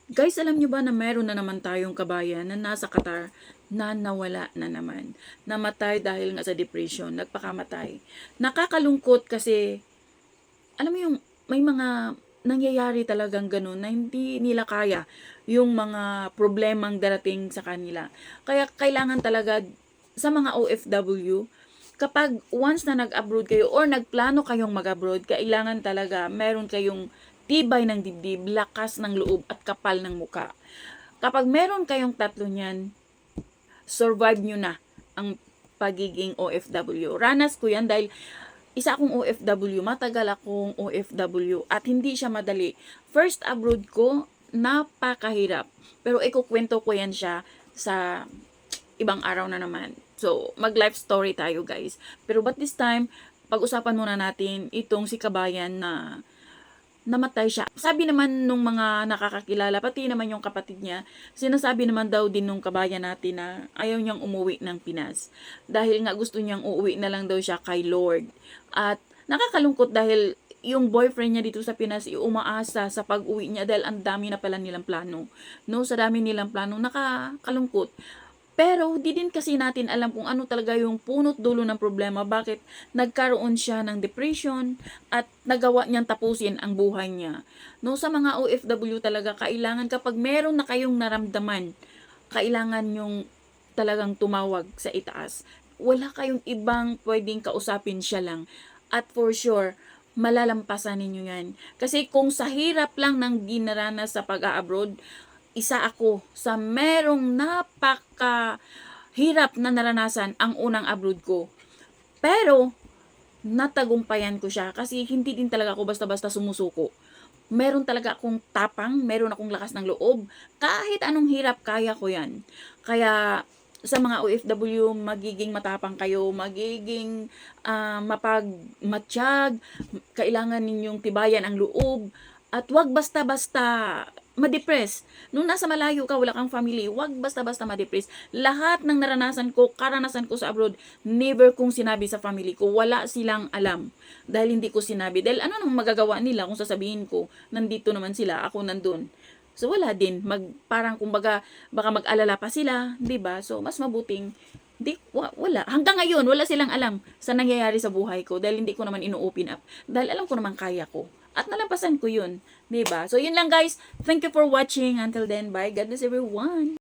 Guys, alam nyo ba na meron na naman tayong kabayan na nasa Qatar na nawala na naman. Namatay dahil nga sa depression, nagpakamatay. Nakakalungkot kasi, alam mo yung may mga nangyayari talagang ganun na hindi nila kaya yung mga problemang darating sa kanila. Kaya kailangan talaga sa mga OFW, kapag once na nag-abroad kayo or nagplano kayong mag-abroad, kailangan talaga meron kayong tibay ng dibdib, lakas ng loob at kapal ng muka. Kapag meron kayong tatlo niyan, survive nyo na ang pagiging OFW. Ranas ko yan dahil isa akong OFW, matagal akong OFW at hindi siya madali. First abroad ko, napakahirap. Pero ikukwento ko yan siya sa ibang araw na naman. So, mag-life story tayo guys. Pero but this time, pag-usapan muna natin itong si Kabayan na namatay siya. Sabi naman nung mga nakakakilala, pati naman yung kapatid niya, sinasabi naman daw din nung kabayan natin na ayaw niyang umuwi ng Pinas. Dahil nga gusto niyang uuwi na lang daw siya kay Lord. At nakakalungkot dahil yung boyfriend niya dito sa Pinas umaasa sa pag-uwi niya dahil ang dami na pala nilang plano. No, sa dami nilang plano, nakakalungkot. Pero di din kasi natin alam kung ano talaga yung punot dulo ng problema, bakit nagkaroon siya ng depression at nagawa niyang tapusin ang buhay niya. No, sa mga OFW talaga, kailangan kapag meron na kayong naramdaman, kailangan yung talagang tumawag sa itaas. Wala kayong ibang pwedeng kausapin, siya lang. At for sure, malalampasan ninyo yan. Kasi kung sa hirap lang ng dinaranas sa pag-a-abroad, isa ako sa merong napaka hirap na naranasan ang unang abroad ko. Pero, natagumpayan ko siya kasi hindi din talaga ako basta-basta sumusuko. Meron talaga akong tapang, meron akong lakas ng loob. Kahit anong hirap, kaya ko yan. Kaya, sa mga OFW, magiging matapang kayo, magiging mapagmatsyag, kailangan ninyong tibayan ang loob, at wag basta-basta ma-depress. Nung nasa malayo ka, wala kang family, wag basta-basta ma-depress. Lahat ng naranasan ko, karanasan ko sa abroad, never kong sinabi sa family ko. Wala silang alam. Dahil hindi ko sinabi. Dahil ano nang magagawa nila kung sasabihin ko, nandito naman sila, ako nandun. So wala din, parang kumbaga baka mag-alala pa sila, 'di ba? So mas mabuting wala. Hanggang ngayon, wala silang alam sa nangyayari sa buhay ko dahil hindi ko naman ino-open up. Dahil alam ko naman kaya ko. At nalampasan ko yun. 'Di ba? So, yun lang guys. Thank you for watching. Until then, bye. God bless everyone.